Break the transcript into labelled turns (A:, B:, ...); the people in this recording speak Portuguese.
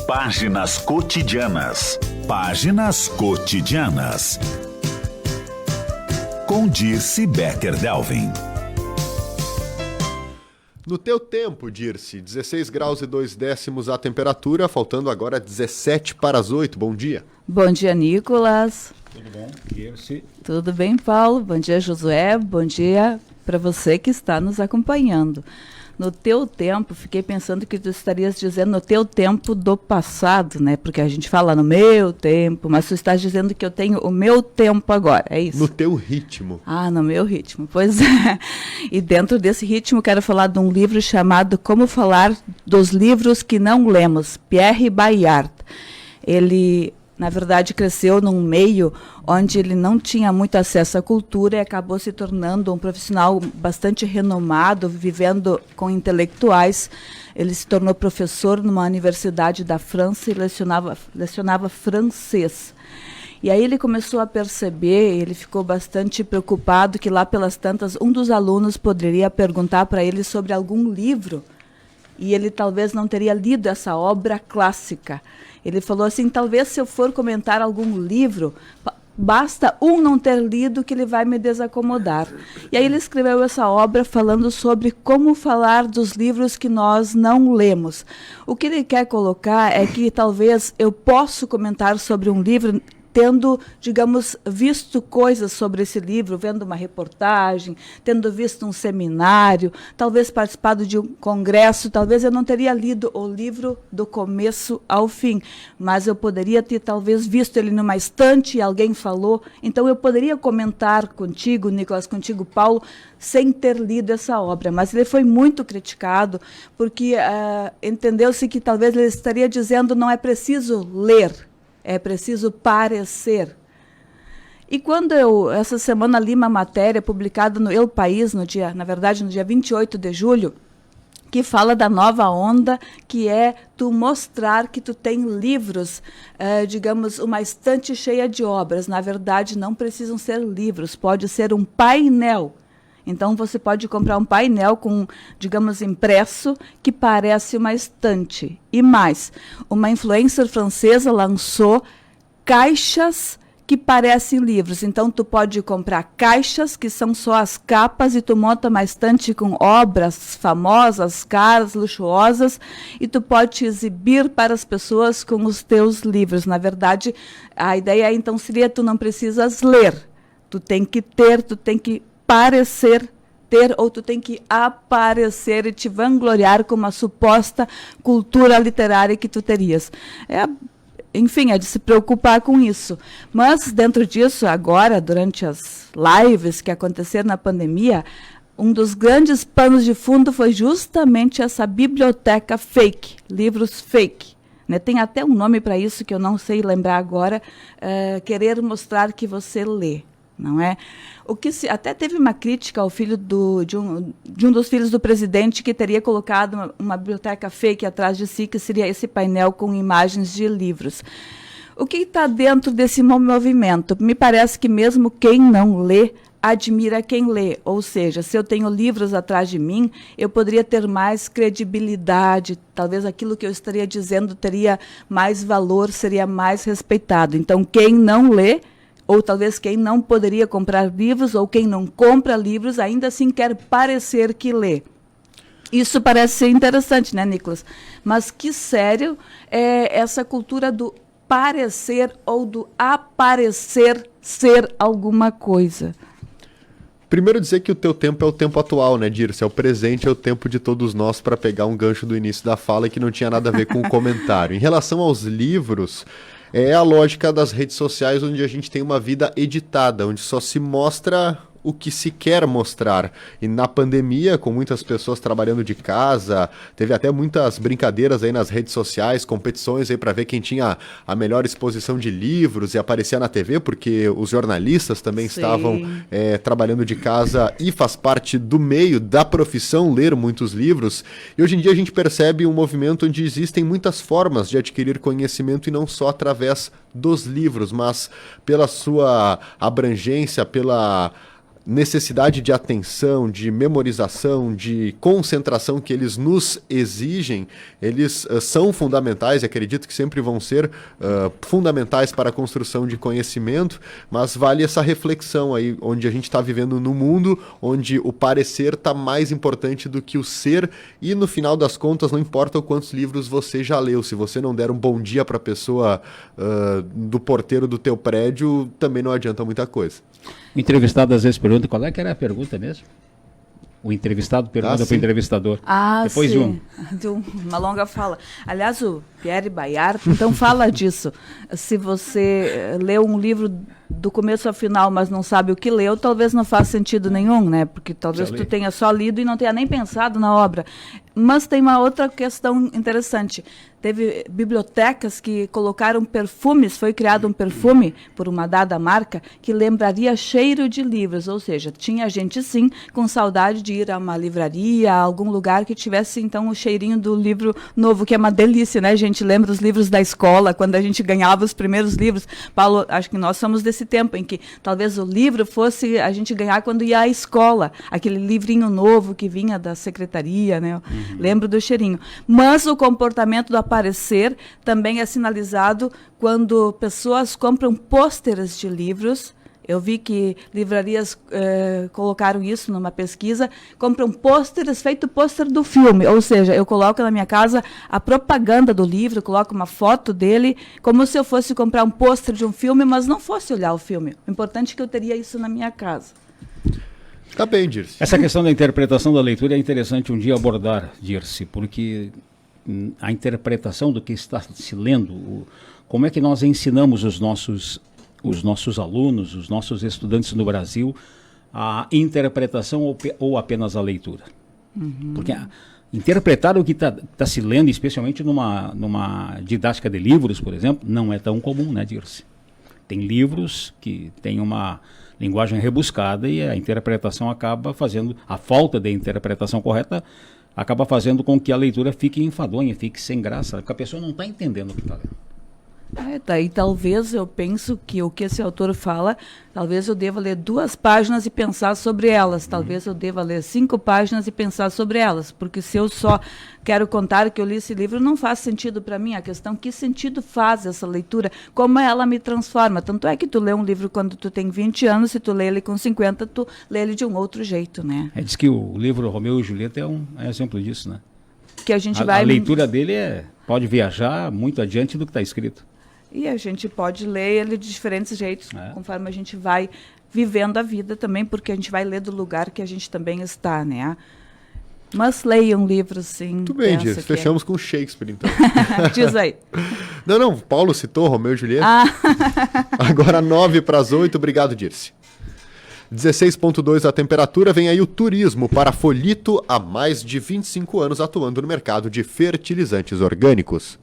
A: Páginas cotidianas. Páginas cotidianas. Com Dirce Becker-Delvin.
B: No teu tempo, Dirce, 16 graus e 2 décimos a temperatura, faltando agora 17 para as 8. Bom dia.
C: Bom dia, Nicolas.
D: Tudo bom, Dirce?
C: Tudo bem, Paulo? Bom dia, Josué. Bom dia para você que está nos acompanhando. No teu tempo, fiquei pensando que tu estarias dizendo no teu tempo do passado, né? Porque a gente fala no meu tempo, mas tu estás dizendo que eu tenho o meu tempo agora, é isso?
B: No teu ritmo.
C: Ah, no meu ritmo, pois é. E dentro desse ritmo quero falar de um livro chamado Como Falar dos Livros que Não Lemos, Pierre Bayard. Ele, na verdade, cresceu num meio onde ele não tinha muito acesso à cultura e acabou se tornando um profissional bastante renomado, vivendo com intelectuais. Ele se tornou professor numa universidade da França e lecionava francês. E aí ele começou a perceber, ele ficou bastante preocupado que lá pelas tantas, um dos alunos poderia perguntar para ele sobre algum livro e ele talvez não teria lido essa obra clássica. Ele falou assim, talvez se eu for comentar algum livro, basta um não ter lido que ele vai me desacomodar. E aí ele escreveu essa obra falando sobre como falar dos livros que nós não lemos. O que ele quer colocar é que talvez eu possa comentar sobre um livro tendo, digamos, visto coisas sobre esse livro, vendo uma reportagem, tendo visto um seminário, talvez participado de um congresso, talvez eu não teria lido o livro do começo ao fim, mas eu poderia ter talvez visto ele numa estante e alguém falou, então eu poderia comentar contigo, Nicolas, contigo, Paulo, sem ter lido essa obra, mas ele foi muito criticado, porque entendeu-se que talvez ele estaria dizendo não é preciso ler, é preciso parecer. E quando eu, essa semana, li uma matéria publicada no El País, no dia 28 de julho, que fala da nova onda, que é tu mostrar que tu tem livros, digamos, uma estante cheia de obras. Na verdade, não precisam ser livros, pode ser um painel. Então, você pode comprar um painel com, digamos, impresso, que parece uma estante. E mais, uma influencer francesa lançou caixas que parecem livros. Então, tu pode comprar caixas, que são só as capas, e tu monta uma estante com obras famosas, caras, luxuosas, e tu pode te exibir para as pessoas com os teus livros. Na verdade, a ideia, então, seria tu não precisas ler. Tu tem que ter, tu tem que parecer ter, ou tu tem que aparecer e te vangloriar com uma suposta cultura literária que tu terias. Enfim, é de se preocupar com isso. Mas, dentro disso, agora, durante as lives que aconteceram na pandemia, um dos grandes panos de fundo foi justamente essa biblioteca fake, livros fake. Né? Tem até um nome para isso que eu não sei lembrar agora, querer mostrar que você lê. Não é? Até teve uma crítica ao filho de um dos filhos do presidente que teria colocado uma biblioteca fake atrás de si, que seria esse painel com imagens de livros. O que está dentro desse movimento? Me parece que mesmo quem não lê, admira quem lê. Ou seja, se eu tenho livros atrás de mim, eu poderia ter mais credibilidade, talvez aquilo que eu estaria dizendo teria mais valor, seria mais respeitado. Então, quem não lê, ou talvez quem não poderia comprar livros, ou quem não compra livros, ainda assim quer parecer que lê. Isso parece ser interessante, né, Nicolas? Mas que sério é essa cultura do parecer ou do aparecer ser alguma coisa?
B: Primeiro dizer que o teu tempo é o tempo atual, né, Dirce? É o presente, é o tempo de todos nós, para pegar um gancho do início da fala que não tinha nada a ver com o comentário. Em relação aos livros, é a lógica das redes sociais, onde a gente tem uma vida editada, onde só se mostra o que se quer mostrar. E na pandemia, com muitas pessoas trabalhando de casa, teve até muitas brincadeiras aí nas redes sociais, competições aí para ver quem tinha a melhor exposição de livros e aparecia na TV, porque os jornalistas também estavam trabalhando de casa e faz parte do meio da profissão ler muitos livros. E hoje em dia a gente percebe um movimento onde existem muitas formas de adquirir conhecimento e não só através dos livros, mas pela sua abrangência, pela necessidade de atenção, de memorização, de concentração que eles nos exigem, eles são fundamentais, e acredito que sempre vão ser fundamentais para a construção de conhecimento, mas vale essa reflexão aí, onde a gente está vivendo no mundo, onde o parecer está mais importante do que o ser, e no final das contas não importa quantos livros você já leu, se você não der um bom dia para a pessoa do porteiro do teu prédio, também não adianta muita coisa.
D: O entrevistado às vezes pergunta qual é que era a pergunta mesmo. O entrevistado pergunta para o entrevistador. Depois
C: sim. De uma longa fala. Aliás, o Pierre Bayard, então fala disso. Se você leu um livro do começo ao final, mas não sabe o que leu, talvez não faça sentido nenhum, né? Porque talvez tu tenha só lido e não tenha nem pensado na obra. Mas tem uma outra questão interessante. Teve bibliotecas que colocaram perfumes, foi criado um perfume por uma dada marca que lembraria cheiro de livros, ou seja, tinha gente sim com saudade de ir a uma livraria, a algum lugar que tivesse então o cheirinho do livro novo, que é uma delícia, né? A gente lembra os livros da escola, quando a gente ganhava os primeiros livros. Paulo, acho que nós somos desse tempo em que talvez o livro fosse a gente ganhar quando ia à escola, aquele livrinho novo que vinha da secretaria, né? Lembro do cheirinho. Mas o comportamento do aparecer também é sinalizado quando pessoas compram pôsteres de livros. Eu vi que livrarias colocaram isso numa pesquisa, compram pôsteres, feito pôster do filme, ou seja, eu coloco na minha casa a propaganda do livro, coloco uma foto dele, como se eu fosse comprar um pôster de um filme, mas não fosse olhar o filme. O importante é que eu teria isso na minha casa.
B: Tá bem, Dirce.
D: Essa questão da interpretação da leitura é interessante um dia abordar, Dirce, porque a interpretação do que está se lendo, como é que nós ensinamos os nossos alunos, os nossos estudantes no Brasil, a interpretação ou apenas a leitura? Porque interpretar o que está se lendo, especialmente numa didática de livros, por exemplo, não é tão comum, né, Dirce? Tem livros que têm uma linguagem rebuscada e a interpretação acaba fazendo, a falta de interpretação correta acaba fazendo com que a leitura fique enfadonha, fique sem graça, porque a pessoa não está entendendo o que está lendo.
C: Daí talvez eu penso que o que esse autor fala, talvez eu deva ler 2 páginas e pensar sobre elas, talvez eu deva ler 5 páginas e pensar sobre elas, porque se eu só quero contar que eu li esse livro, não faz sentido para mim. A questão, que sentido faz essa leitura, como ela me transforma. Tanto é que tu lê um livro quando tu tem 20 anos, se tu lê ele com 50, tu lê ele de um outro jeito, né?
D: Diz que o livro Romeu e Julieta é um exemplo disso, né?
C: Que a
D: leitura dele pode viajar muito adiante do que está escrito.
C: E a gente pode ler ele de diferentes jeitos, conforme a gente vai vivendo a vida também, porque a gente vai ler do lugar que a gente também está, né? Mas leiam livros, sim.
B: Muito bem, Dirce. Fechamos com Shakespeare, então.
C: Diz aí.
B: Não, Paulo citou Romeu e Julieta. Agora 7:50. Obrigado, Dirce. 16,2 a temperatura. Vem aí o turismo para Folito, há mais de 25 anos atuando no mercado de fertilizantes orgânicos.